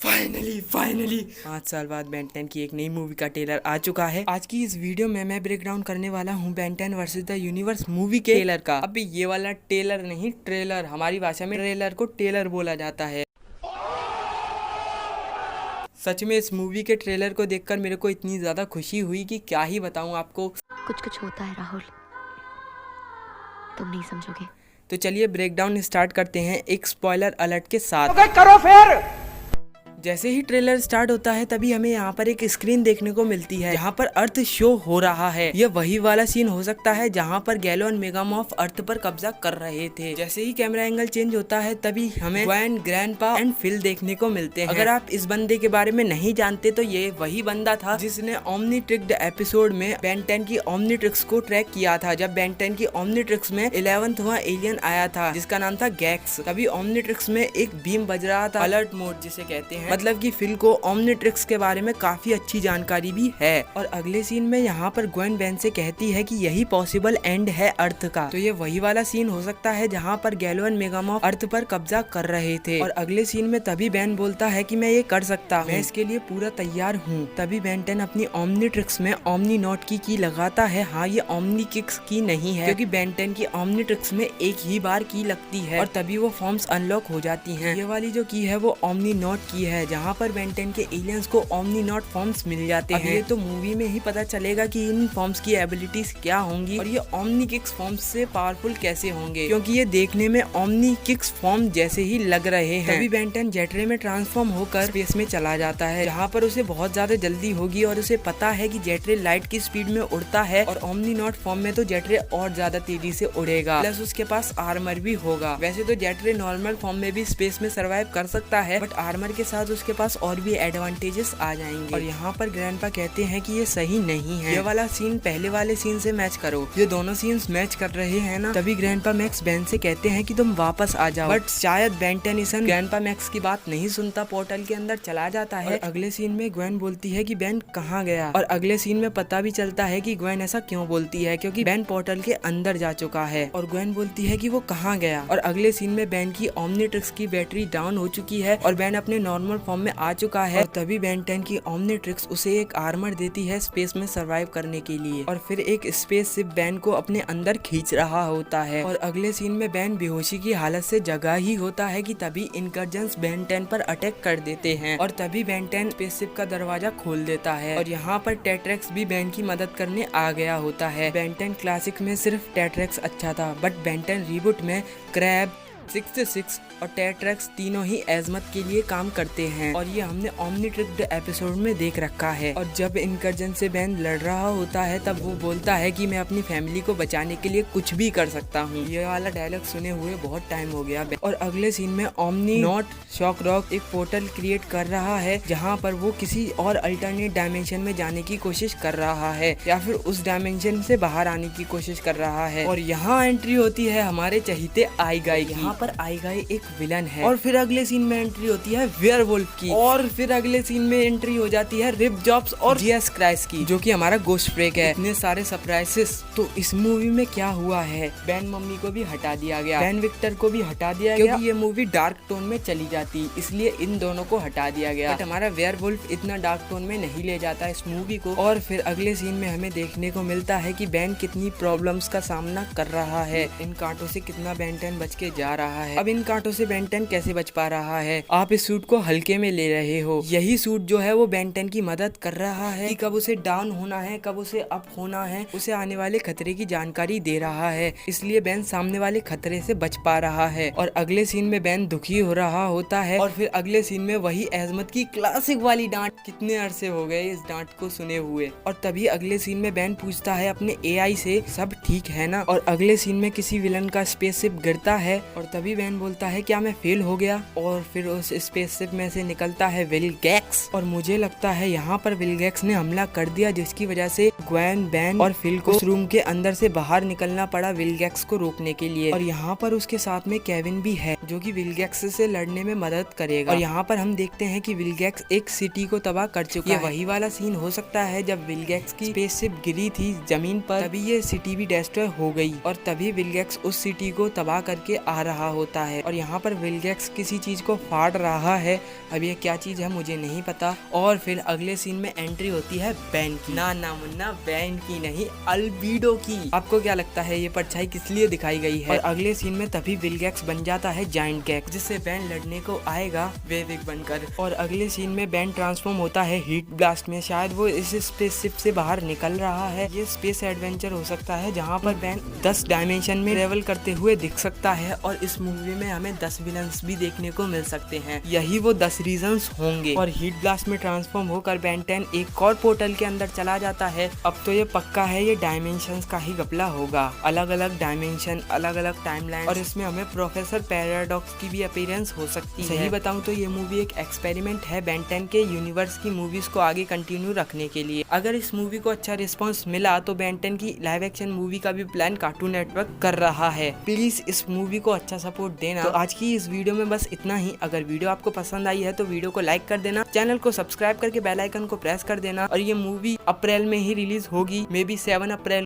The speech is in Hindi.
फाइनली 5 साल बाद बेन 10 की एक नई मूवी का ट्रेलर आ चुका है। आज की इस वीडियो में मैं ब्रेक डाउन करने वाला हूँ Ben 10 versus the universe movie के ट्रेलर का। अभी ये वाला ट्रेलर नहीं, ट्रेलर। हमारी भाषा में ट्रेलर को ट्रेलर बोला जाता है। सच में इस मूवी के ट्रेलर को देखकर मेरे को इतनी ज्यादा खुशी हुई कि क्या ही बताऊं आपको। कुछ कुछ होता है राहुल, तुम नहीं समझोगे। तो चलिए ब्रेक डाउन स्टार्ट करते हैं एक स्पॉइलर अलर्ट के साथ। करो फिर। जैसे ही ट्रेलर स्टार्ट होता है तभी हमें यहाँ पर एक स्क्रीन देखने को मिलती है जहाँ पर अर्थ शो हो रहा है। यह वही वाला सीन हो सकता है जहाँ पर गैलो और मेगामॉर्फ अर्थ पर कब्जा कर रहे थे। जैसे ही कैमरा एंगल चेंज होता है तभी हमें ग्वेन, ग्रैंडपा एंड फिल देखने को मिलते हैं। अगर आप इस बंदे के बारे में नहीं जानते तो ये वही बंदा था जिसने ओमनीट्रिक्स एपिसोड में बेन 10 की ओमनीट्रिक्स को ट्रैक किया था। जब बेन 10 की ओमनीट्रिक्स में 11वां एलियन आया था जिसका नाम था गैक्स, तभी ओमनीट्रिक्स में एक बीम बज रहा था, अलर्ट मोड जिसे कहते हैं। मतलब कि फिल को ओमनीट्रिक्स के बारे में काफी अच्छी जानकारी भी है। और अगले सीन में यहाँ पर ग्वेन बेन से कहती है कि यही पॉसिबल एंड है अर्थ का। तो ये वही वाला सीन हो सकता है जहाँ पर गैलो एंड मेगामॉर्फ अर्थ पर कब्जा कर रहे थे। और अगले सीन में तभी बेन बोलता है कि मैं ये कर सकता हूँ, मैं इसके लिए पूरा तैयार हूँ। तभी बेन 10 अपनी ओमनीट्रिक्स में ओमनी नॉट की लगाता है। हाँ, ये ओमनी किक्स की नहीं है क्योंकि बेन 10 की ओमनीट्रिक्स में एक ही बार की लगती है और तभी वो फॉर्म्स अनलॉक हो जाती हैं। ये वाली जो की है वो ओमनी नॉट की है जहाँ पर बेन 10 के एलियंस को ओमनी नॉट फॉर्म्स मिल जाते हैं। ये तो मूवी में ही पता चलेगा कि इन फॉर्म्स की एबिलिटीज क्या होंगी और ये ओमनी किक्स फॉर्म्स से पावरफुल कैसे होंगे, क्योंकि ये देखने में ओमनी किक्स फॉर्म जैसे ही लग रहे हैं। तभी बेन 10 जेटरे में ट्रांसफॉर्म होकर स्पेस में चला जाता है जहाँ पर उसे बहुत ज्यादा जल्दी होगी और उसे पता है कि जेटरे लाइट की स्पीड में उड़ता है और ओमनी नॉट फॉर्म में तो जेटरे और ज्यादा तेजी से उड़ेगा, प्लस उसके पास आर्मर भी होगा। वैसे तो जेटरे नॉर्मल फॉर्म में भी स्पेस में सर्वाइव कर सकता है, बट आर्मर के साथ उसके पास और भी एडवांटेजेस आ जाएंगे। और यहाँ पर ग्रैंडपा कहते हैं कि ये सही नहीं है, ये वाला सीन पहले वाले सीन से मैच करो। ये दोनों सीन्स मैच कर रहे हैं ना। तभी ग्रैंडपा मैक्स बेन से कहते हैं कि तुम वापस आ जाओ, बट शायद बेन 10 ग्रैंडपा मैक्स की बात नहीं सुनता, पोर्टल के अंदर चला जाता है। और अगले सीन में ग्वेन बोलती है कि बेन कहाँ गया, और अगले सीन में पता भी चलता है कि ग्वेन ऐसा क्यों बोलती है, क्योंकि बेन पोर्टल के अंदर जा चुका है। और ग्वेन बोलती है कि वो कहाँ गया। और अगले सीन में बेन की ओमनीट्रिक्स की बैटरी डाउन हो चुकी है और बेन अपने नॉर्मल फॉर्म में आ चुका है। और तभी बेन 10 की ओमनीट्रिक्स उसे एक आर्मर देती है स्पेस में सर्वाइव करने के लिए, और फिर एक स्पेस शिप बेन को अपने अंदर खींच रहा होता है। और अगले सीन में बेन बेहोशी की हालत से जगा ही होता है कि तभी इनकर्जन्स बेन 10 पर अटैक कर देते हैं और तभी बेन 10 स्पेस शिप का दरवाजा खोल देता है। और यहाँ पर टेट्रेक्स भी बेन की मदद करने आ गया होता है। बेन 10 क्लासिक में सिर्फ टेट्रेक्स अच्छा था, बट बेन 10 रीबूट में क्रैब, 66 और टेट्रेक्स तीनों ही एजमत के लिए काम करते हैं और ये हमने ओमनीट्रिक्स एपिसोड में देख रखा है। और जब इनकर्जन से बेन लड़ रहा होता है तब वो बोलता है कि मैं अपनी फैमिली को बचाने के लिए कुछ भी कर सकता हूँ। ये वाला डायलॉग सुने हुए बहुत टाइम हो गया। और अगले सीन में ओमनी नॉट शॉक रॉक एक पोर्टल क्रिएट कर रहा है जहाँ पर वो किसी और अल्टरनेट डायमेंशन में जाने की कोशिश कर रहा है या फिर उस डायमेंशन से बाहर आने की कोशिश कर रहा है। और यहाँ एंट्री होती है हमारे चहीते आईगाई की। यहाँ पर आईगाई एक विलन है। और फिर अगले सीन में एंट्री होती है वेयरवुल्फ की। और फिर अगले सीन में एंट्री हो जाती है रिप जॉब्स और जीएस क्राइस की, जो कि हमारा गोस्ट ब्रेक है। इतने सारे सरप्राइजेस। तो इस मूवी में क्या हुआ है, बेन मम्मी को भी हटा दिया गया, बेन विक्टर को भी हटा दिया गया, क्योंकि ये मूवी डार्क टोन में चली जाती, इसलिए इन दोनों को हटा दिया गया। बट हमारा वेयरवुल्फ इतना डार्क टोन में नहीं ले जाता इस मूवी को। और फिर अगले सीन में हमें देखने को मिलता है कि बेन कितनी प्रॉब्लम्स का सामना कर रहा है। इन कांटों से कितना बेन 10 बच के जा रहा है। अब इन कांटों से बेन 10 कैसे बच पा रहा है। आप इस सूट को हल्के में ले रहे हो, यही सूट जो है वो बेन 10 की मदद कर रहा है कि कब उसे डाउन होना है, कब उसे अप होना है, उसे आने वाले खतरे की जानकारी दे रहा है। इसलिए बेन सामने वाले खतरे से बच पा रहा है। और अगले सीन में बेन दुखी हो रहा होता है। और फिर अगले सीन में वही एजमत की क्लासिक वाली डांट, कितने अरसे हो गए इस डांट को सुने हुए। और तभी अगले सीन में बेन पूछता है अपने एआई से सब ठीक है ना। और अगले सीन में किसी विलन का स्पेसशिप गिरता है और तभी बेन बोलता है क्या मैं फेल हो गया। और फिर उस स्पेसशिप में से निकलता है विलगैक्स। और मुझे लगता है यहाँ पर विलगैक्स ने हमला कर दिया, जिसकी वजह से ग्वेन, बेन और फिल को उस रूम के अंदर से बाहर निकलना पड़ा विलगैक्स को रोकने के लिए। और यहाँ पर उसके साथ में केविन भी है जो कि विलगैक्स से लड़ने में मदद करेगा। और यहाँ पर हम देखते हैं कि विलगैक्स एक सिटी को तबाह कर चुका है। वही वाला सीन हो सकता है जब विलगैक्स की स्पेसशिप गिरी थी जमीन पर, तभी ये सिटी भी डिस्ट्रॉय हो गई और तभी विलगैक्स उस सिटी को तबाह करके आ रहा रहा होता है और यहाँ पर विलगैक्स किसी चीज को फाड़ रहा है। अब ये क्या चीज है मुझे नहीं पता। और फिर अगले सीन में एंट्री होती है बैन की। ना ना मुन्ना, बैन की नहीं, अल्बीडो की। आपको क्या लगता है ये परछाई किस लिए दिखाई गई है? और अगले सीन में तभी विलगैक्स बन जाता है जायंट गैक, जिससे बैन लड़ने को आएगा वेविक बनकर। और अगले सीन में बैन ट्रांसफॉर्म होता है हीट ब्लास्ट में। शायद वो इस स्पेसशिप से बाहर निकल रहा है। ये स्पेस एडवेंचर हो सकता है जहाँ पर बैन 10 डायमेंशन में ट्रेवल करते हुए दिख सकता है और इस मूवी में हमें 10 विलन्स भी देखने को मिल सकते हैं। यही वो 10 रीजंस होंगे। और हीट ब्लास्ट में ट्रांसफॉर्म होकर बेन 10 एक और पोर्टल के अंदर चला जाता है। अब तो ये पक्का है ये डायमेंशंस का ही घपला होगा। अलग अलग डायमेंशन, अलग अलग टाइमलाइन, और इसमें हमें प्रोफेसर पैराडॉक्स की भी अपीयरेंस हो सकती है। सही बताऊं तो ये मूवी एक एक्सपेरिमेंट है बेन 10 के यूनिवर्स की मूवीज को आगे कंटिन्यू रखने के लिए। अगर इस मूवी को अच्छा रिस्पॉन्स मिला तो बेन 10 की लाइव एक्शन मूवी का भी प्लान कार्टून नेटवर्क कर रहा है। प्लीज इस मूवी को अच्छा सपोर्ट देना। तो आज की इस वीडियो में बस इतना ही। अगर वीडियो आपको पसंद आई है तो वीडियो को लाइक कर देना, चैनल को सब्सक्राइब करके बेल आइकन को प्रेस कर देना। और ये मूवी अप्रैल में ही रिलीज होगी, मे बी 7 अप्रैल